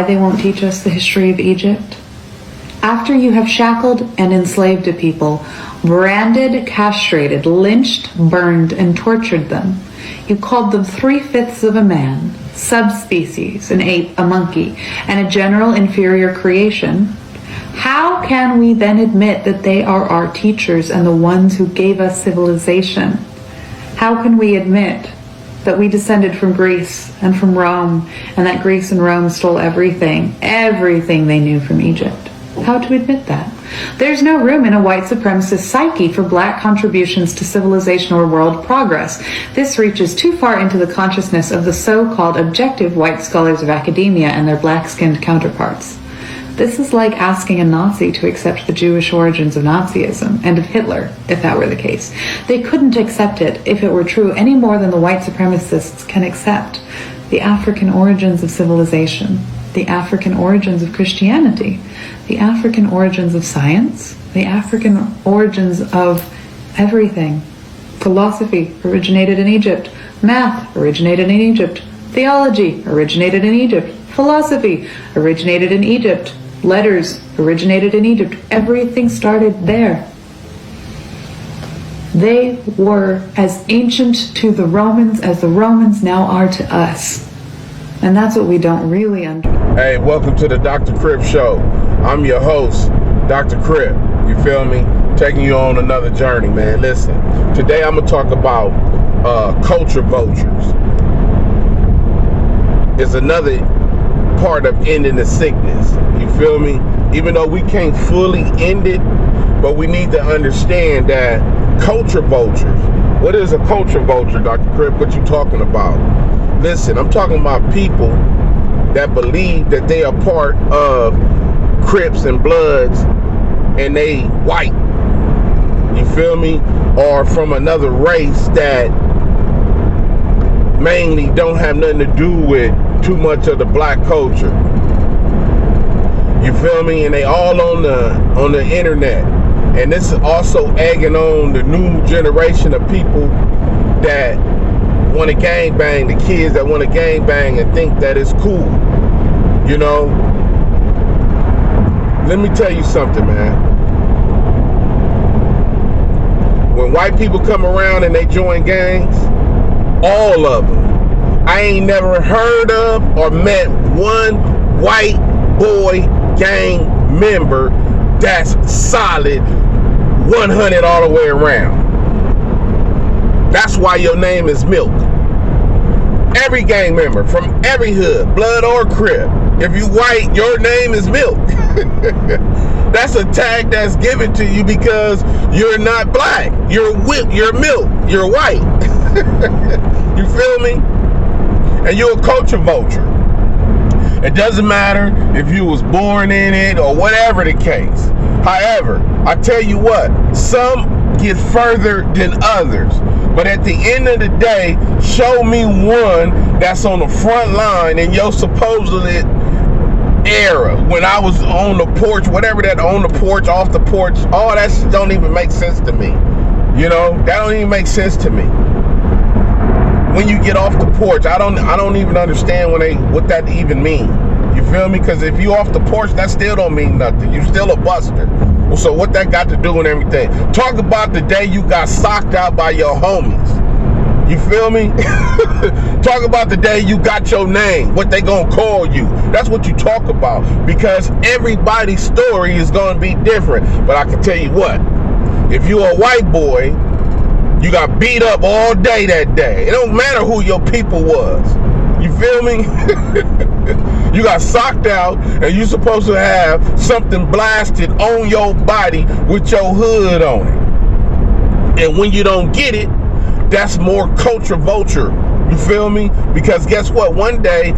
why they won't teach us the history of Egypt? After you have shackled and enslaved a people, branded, castrated, lynched, burned, and tortured them, you called them 3/5 of a man, subspecies, an ape, a monkey, and a general inferior creation, how can we then admit that they are our teachers and the ones who gave us civilization? How can we admit that we descended from Greece and from Rome, and that Greece and Rome stole everything they knew from Egypt? How to admit that? There's no room in a white supremacist psyche for black contributions to civilization or world progress. This reaches too far into the consciousness of the so-called objective white scholars of academia and their black-skinned counterparts. This is like asking a Nazi to accept the Jewish origins of Nazism, and of Hitler, if that were the case. They couldn't accept it, if it were true, any more than the white supremacists can accept the African origins of civilization, the African origins of Christianity, the African origins of science, the African origins of everything. Philosophy originated in Egypt. Math originated in Egypt. Theology originated in Egypt. Philosophy originated in Egypt. Letters originated in Egypt. Everything started there. They were as ancient to the Romans as the Romans now are to us. And that's what we don't really understand. Hey, welcome to the Dr. Crip Show. I'm your host, Dr. Crip. You feel me? Taking you on another journey, man. Listen, today I'm going to talk about culture vultures. It's another part of ending the sickness. You feel me? Even though we can't fully end it, but we need to understand that culture vultures. What is a culture vulture, Dr. Crip? What you talking about? Listen, I'm talking about people that believe that they are part of Crips and Bloods and they white. You feel me? Or from another race that mainly don't have nothing to do with too much of the black culture. You feel me? And they all on the internet. And this is also egging on the new generation of people that want to gangbang, the kids that want to gangbang and think that it's cool. You know? Let me tell you something, man. When white people come around and they join gangs, all of them, I ain't never heard of or met one white boy gang member that's solid 100 all the way around. That's why your name is Milk. Every gang member from every hood, Blood or Crip, if you white, your name is Milk. That's a tag that's given to you because you're not black. You're Milk. You're white. You feel me? And you're a culture vulture. It doesn't matter if you was born in it or whatever the case. However, I tell you what, some get further than others. But at the end of the day, show me one that's on the front line in your supposedly era. When I was on the porch, whatever that on the porch, off the porch, all that shit don't even make sense to me. You know, that don't even make sense to me. When you get off the porch, I don't even understand what that even mean. You feel me? Because if you off the porch, that still don't mean nothing. You still a buster. Well, so what that got to do with everything? Talk about the day you got socked out by your homies. You feel me? Talk about the day you got your name, what they gonna call you. That's what you talk about. Because everybody's story is gonna be different. But I can tell you what, if you a white boy, you got beat up all day that day. It don't matter who your people was. You feel me? You got socked out and you supposed to have something blasted on your body with your hood on it. And when you don't get it, that's more culture vulture. You feel me? Because guess what? One day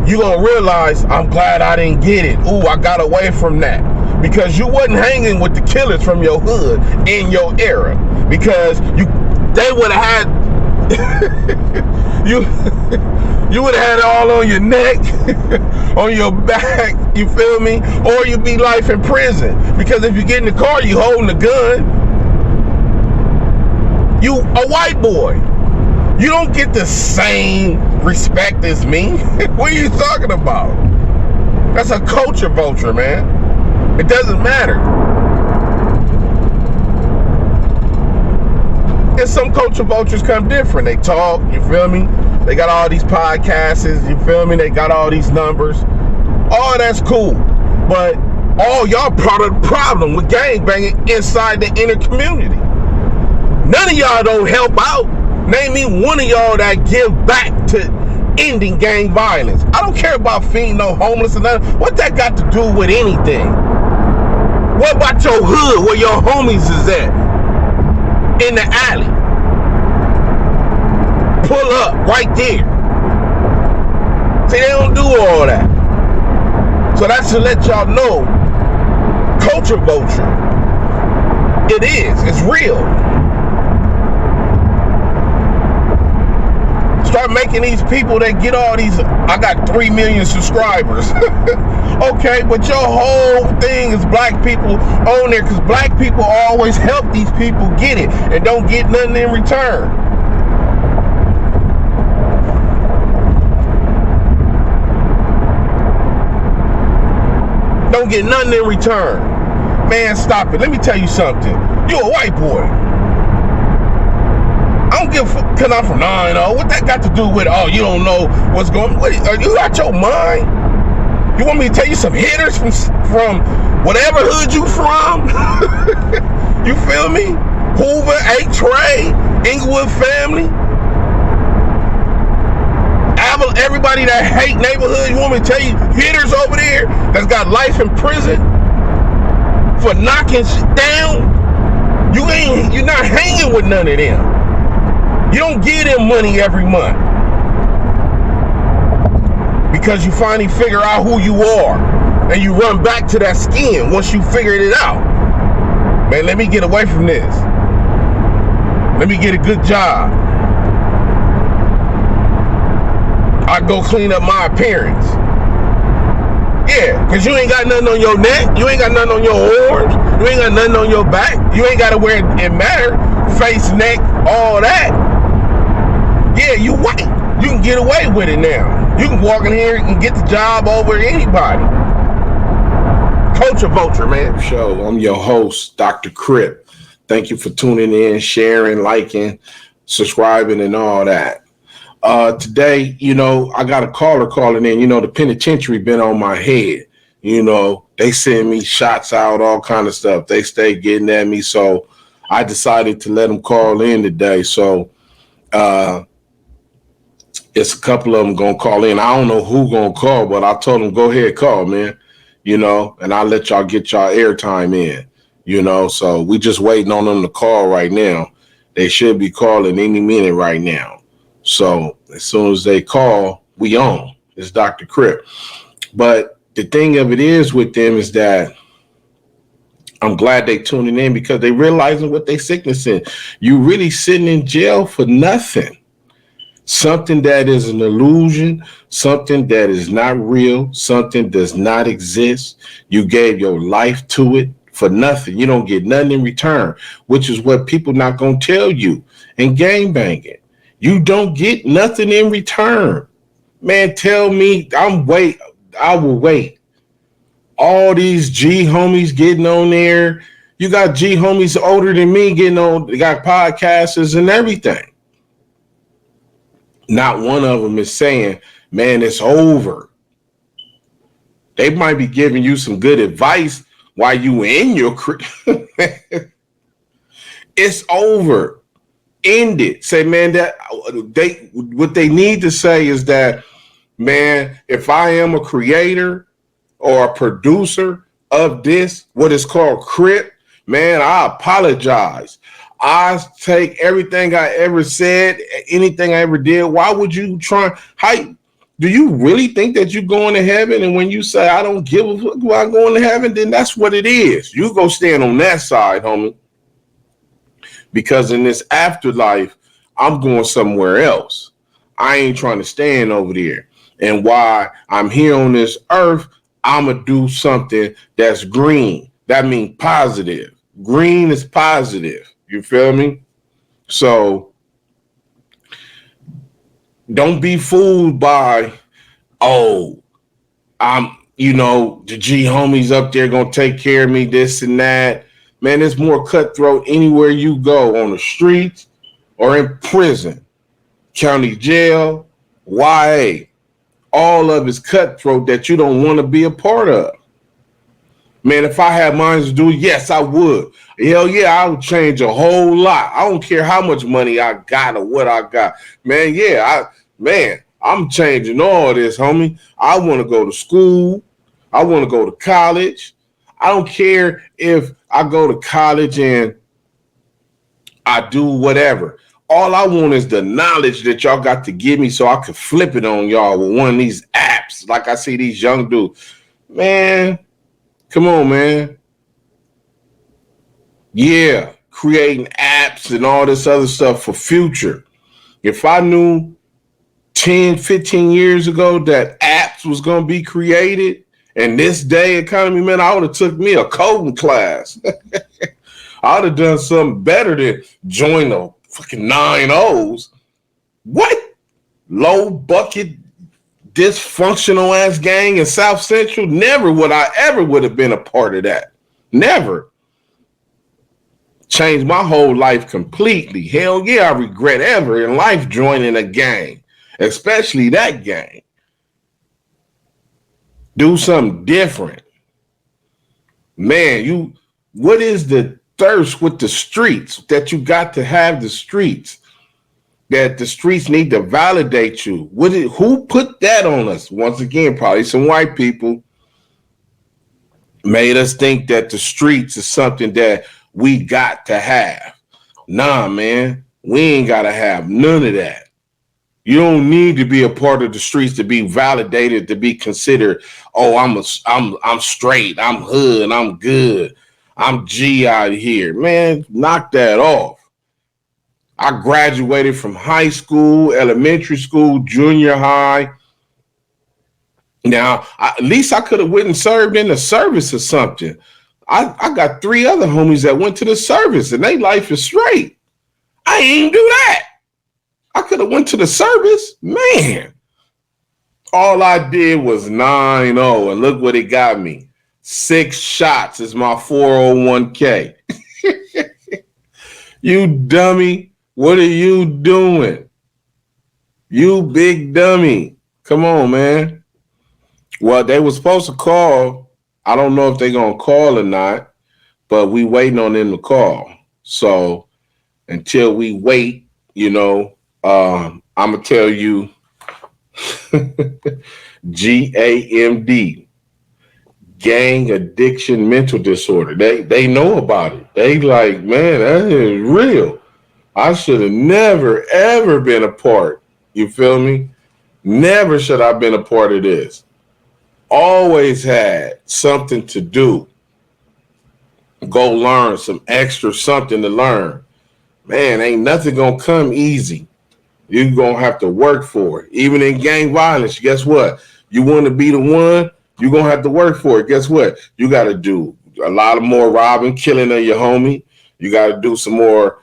you gonna realize, I'm glad I didn't get it. Ooh, I got away from that. Because you wasn't hanging with the killers from your hood in your era. Because they would have had you would have had it all on your neck, on your back, you feel me? Or you'd be life in prison. Because if you get in the car, you holding a gun. You a white boy. You don't get the same respect as me. What are you talking about? That's a culture vulture, man. It doesn't matter. And some culture vultures come different. They talk, you feel me? They got all these podcasts, you feel me? They got all these numbers. All that's cool. But all y'all part of the problem with gangbanging inside the inner community. None of y'all don't help out. Name me one of y'all that give back to ending gang violence. I don't care about feeding no homeless or nothing. What that got to do with anything? What about your hood where your homies is at? In the alley. Pull up right there. See, they don't do all that. So that's to let y'all know, culture vulture. It is. It's real. Start making these people that get all these, I got 3 million subscribers. Okay, but your whole thing is black people on there because black people always help these people get it and don't get nothing in return. Don't get nothing in return. Man, stop it. Let me tell you something. You a white boy. I don't give a fuck because I'm from 9-0. What that got to do with, oh, you don't know what's going on? Are you out your mind? You want me to tell you some hitters from whatever hood you from? You feel me? Hoover, A-Trey, Inglewood family. Everybody that hate neighborhood, you want me to tell you hitters over there that's got life in prison for knocking shit down? You're not hanging with none of them. You don't give them money every month because you finally figure out who you are and you run back to that skin once you figured it out. Man, let me get away from this. Let me get a good job. I go clean up my appearance. Yeah, because you ain't got nothing on your neck. You ain't got nothing on your arms. You ain't got nothing on your back. You ain't got to wear it matter. Face, neck, all that. Yeah, you white. You can get away with it now. You can walk in here and get the job over anybody. Culture vulture, man. Show. I'm your host, Dr. Crip. Thank you for tuning in, sharing, liking, subscribing, and all that. Today, I got a caller calling in. The penitentiary been on my head. They send me shots out, all kind of stuff. They stay getting at me, so I decided to let them call in today. So it's a couple of them gonna call in. I don't know who gonna call, but I told them go ahead, call, man. And I'll let y'all get y'all airtime in. So we just waiting on them to call right now. They should be calling any minute right now. So as soon as they call, we on. It's Dr. Crip. But the thing of it is with them is that I'm glad they tuning in because they realizing what they sickness in. You really sitting in jail for nothing. Something that is an illusion, something that is not real, something does not exist. You gave your life to it for nothing. You don't get nothing in return, which is what people not going to tell you in gangbanging. You don't get nothing in return. Man, tell me, I will wait. All these G homies getting on there. You got G homies older than me getting on, they got podcasters and everything. Not one of them is saying, man, it's over. They might be giving you some good advice while you in your it's over. End it. Say, man, that what they need to say is that, man, if I am a creator or a producer of this, what is called Crip, man, I apologize. I take everything I ever said, anything I ever did. Why would you try? Do you really think that you're going to heaven? And when you say, I don't give a fuck about going to heaven, then that's what it is. You go stand on that side, homie. Because in this afterlife, I'm going somewhere else. I ain't trying to stand over there. And while I'm here on this earth, I'm going to do something that's green. That means positive. Green is positive. You feel me? So don't be fooled by, oh, you know, the G homies up there gonna take care of me, this and that. Man, there's more cutthroat anywhere you go, on the streets or in prison, county jail, YA. All of it's cutthroat that you don't want to be a part of. Man, if I had minds to do, yes, I would. Hell yeah, I would change a whole lot. I don't care how much money I got or what I got. Man, yeah, I'm changing all this, homie. I want to go to school. I want to go to college. I don't care if I go to college and I do whatever. All I want is the knowledge that y'all got to give me so I can flip it on y'all with one of these apps. Like I see these young dudes. Man, come on, man. Yeah, creating apps and all this other stuff for future. If I knew 10, 15 years ago that apps was going to be created in this day economy, man, I would have took me a coding class. I would have done something better than join the fucking 9-0s. What? Low bucket, dysfunctional ass gang in South Central? Never would I ever would have been a part of that. Never. Changed my whole life completely. Hell yeah, I regret ever in life joining a gang, especially that gang. Do something different. Man, what is the thirst with the streets that you got to have the streets? That the streets need to validate you. Who put that on us? Once again, probably some white people made us think that the streets is something that we got to have. Nah, man, we ain't got to have none of that. You don't need to be a part of the streets to be validated, to be considered, oh, I'm straight, I'm hood, I'm good, I'm G out here. Man, knock that off. I graduated from high school, elementary school, junior high. Now, at least I could have went and served in the service or something. I got 3 other homies that went to the service and their life is straight. I ain't do that. I could have went to the service. Man, all I did was 9-0 and look what it got me. 6 shots is my 401k. You dummy. What are you doing? You big dummy. Come on, man. Well, they were supposed to call. I don't know if they're going to call or not, but we waiting on them to call. So until we wait, you know, I'm going to tell you GAMD, gang addiction mental disorder. They know about it. They like, man, that is real. I should have never, ever been a part. You feel me? Never should I have been a part of this. Always had something to do. Go learn some extra something to learn. Man, ain't nothing going to come easy. You're going to have to work for it. Even in gang violence, guess what? You want to be the one, you're going to have to work for it. Guess what? You got to do a lot of more robbing, killing of your homie. You got to do some more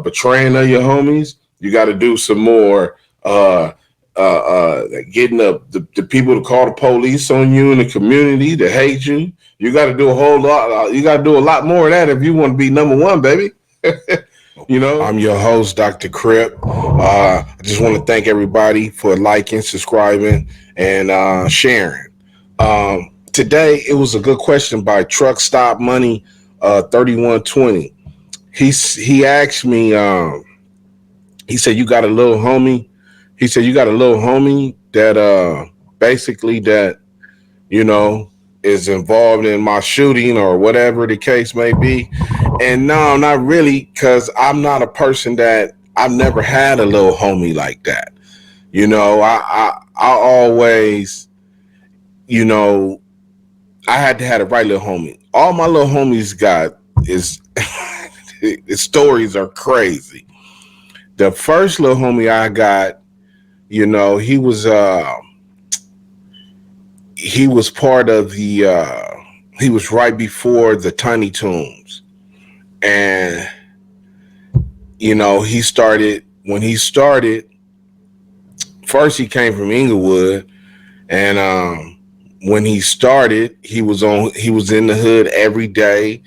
betraying of your homies. You got to do some more getting the people to call the police on you in the community to hate you. You got to do a whole lot. You got to do a lot more of that if you want to be number one, baby. You know, I'm your host, Dr. Crip. I just want to thank everybody for liking, subscribing, and sharing. Today, it was a good question by Truck Stop Money 3120. He asked me, he said, you got a little homie? He said, you got a little homie that basically that, you know, is involved in my shooting or whatever the case may be. And no, not really, because I'm not a person that I've never had a little homie like that. You know, I always, you know, I had to have the right little homie. All my little homies got is his stories are crazy. The first little homie I got, you know, he was part of the he was right before the Tiny Toons. And you know, when he started, first he came from Inglewood, and when he started, he was in the hood every day.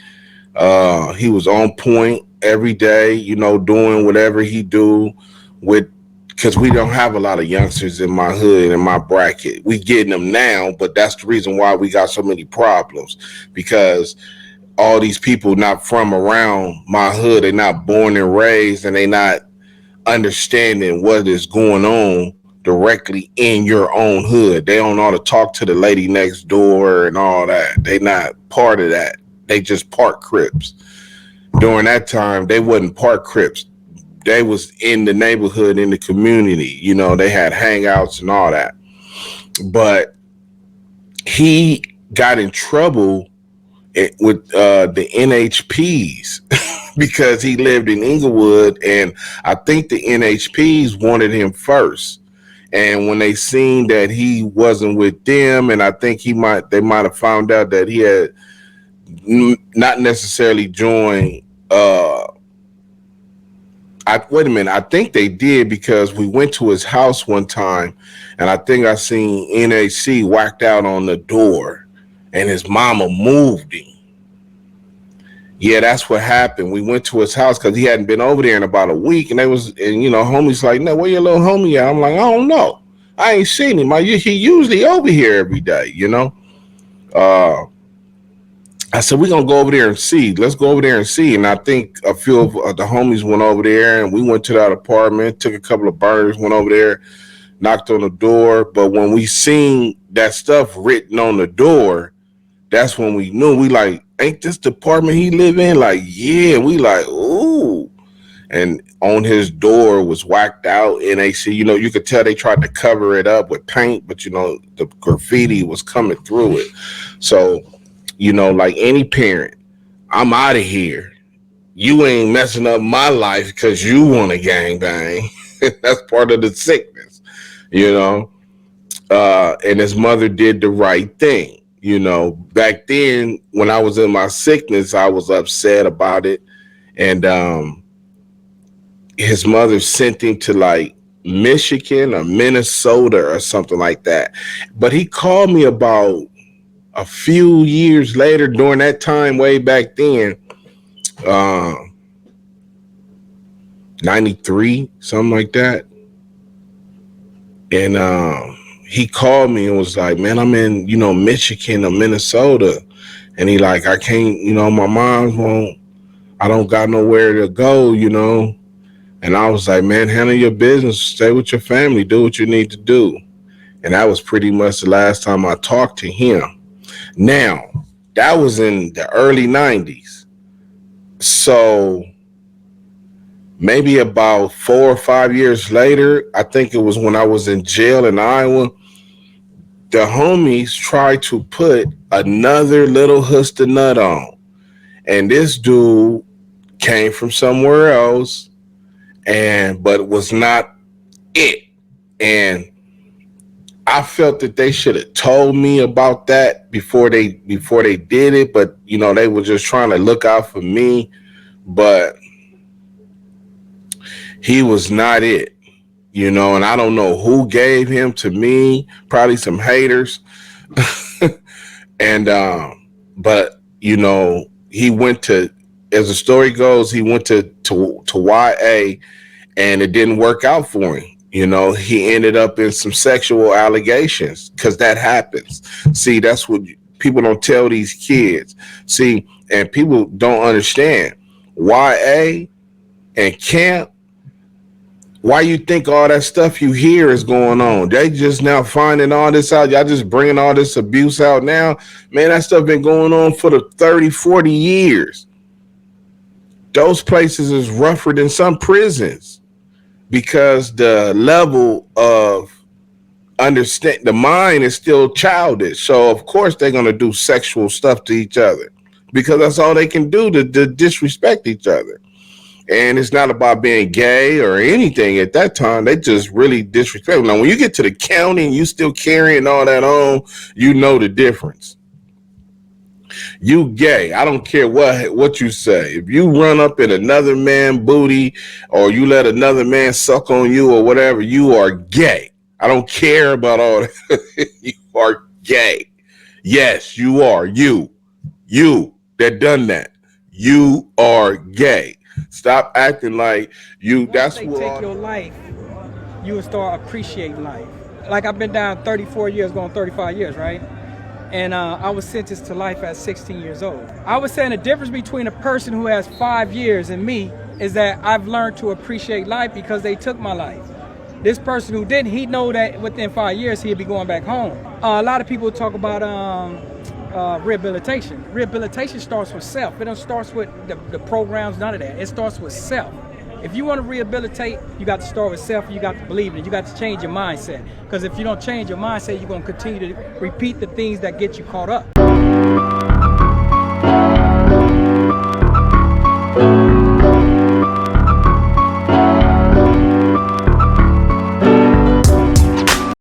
He was on point every day, doing whatever he do with, because we don't have a lot of youngsters in my hood, in my bracket. We getting them now, but that's the reason why we got so many problems, because all these people not from around my hood, they're not born and raised, and they not understanding what is going on directly in your own hood. They don't know how to talk to the lady next door and all that. They not part of that. They just part Crips. During that time, they wasn't part Crips. They was in the neighborhood, in the community. They had hangouts and all that. But he got in trouble with the NHPs because he lived in Inglewood, and I think the NHPs wanted him first. And when they seen that he wasn't with them, and I think they might have found out that he had not necessarily joined. Wait a minute. I think they did, because we went to his house one time, and I think I seen NAC whacked out on the door, and his mama moved him. Yeah, that's what happened. We went to his house because he hadn't been over there in about a week, and homies like, "No, where your little homie at?" I'm like, "I don't know. I ain't seen him. He usually over here every day, I said, we're going to go over there and see. Let's go over there and see. And I think a few of the homies went over there, and we went to that apartment, took a couple of burners, went over there, knocked on the door. But when we seen that stuff written on the door, that's when we knew. We like, ain't this the apartment he live in? Like, yeah. We like, ooh. And on his door was whacked out NAC. You could tell they tried to cover it up with paint, but, the graffiti was coming through it. So, like any parent, I'm out of here. You ain't messing up my life because you want to gangbang. That's part of the sickness, and his mother did the right thing. Back then when I was in my sickness, I was upset about it. And his mother sent him to like Michigan or Minnesota or something like that. But he called me about a few years later, during that time, way back then, 93, something like that. And he called me and was like, "Man, I'm in, Michigan or Minnesota." And he like, "I can't, my mom won't, I don't got nowhere to go, And I was like, "Man, handle your business, stay with your family, do what you need to do." And that was pretty much the last time I talked to him. Now, that was in the early 90s. So maybe about 4 or 5 years later, I think it was when I was in jail in Iowa, the homies tried to put another little husta nut on. And this dude came from somewhere else, but was not it. And I felt that they should have told me about that before they did it, but they were just trying to look out for me. But he was not it, and I don't know who gave him to me, probably some haters. And but he went to, as the story goes, he went to YA, and it didn't work out for him. He ended up in some sexual allegations, because that happens. See, that's what people don't tell these kids. See, and people don't understand. YA and camp, why you think all that stuff you hear is going on? They just now finding all this out. Y'all just bringing all this abuse out now. Man, that stuff been going on for the 30, 40 years. Those places is rougher than some prisons, because the level of understand, the mind is still childish. So of course they're going to do sexual stuff to each other, because that's all they can do to disrespect each other. And it's not about being gay or anything at that time. They just really disrespect. Now, when you get to the county and you still carrying all that on, you know the difference. You gay. I don't care what you say. If you run up in another man's booty, or you let another man suck on you or whatever, you are gay. I don't care about all that. You are gay. Yes, you are. You that done that. You are gay. Stop acting like you. Once That's they what. take your life, you will start appreciating life. Like I've been down 34 years, going 35 years, right? And I was sentenced to life at 16 years old. I was saying the difference between a person who has 5 years and me is that I've learned to appreciate life because they took my life. This person who didn't, he'd know that within 5 years he'd be going back home. A lot of people talk about rehabilitation. Rehabilitation starts with self. It don't start with the programs, none of that. It starts with self. If you want to rehabilitate, you got to start with self. You got to believe in it. You got to change your mindset. Because if you don't change your mindset, you're going to continue to repeat the things that get you caught up.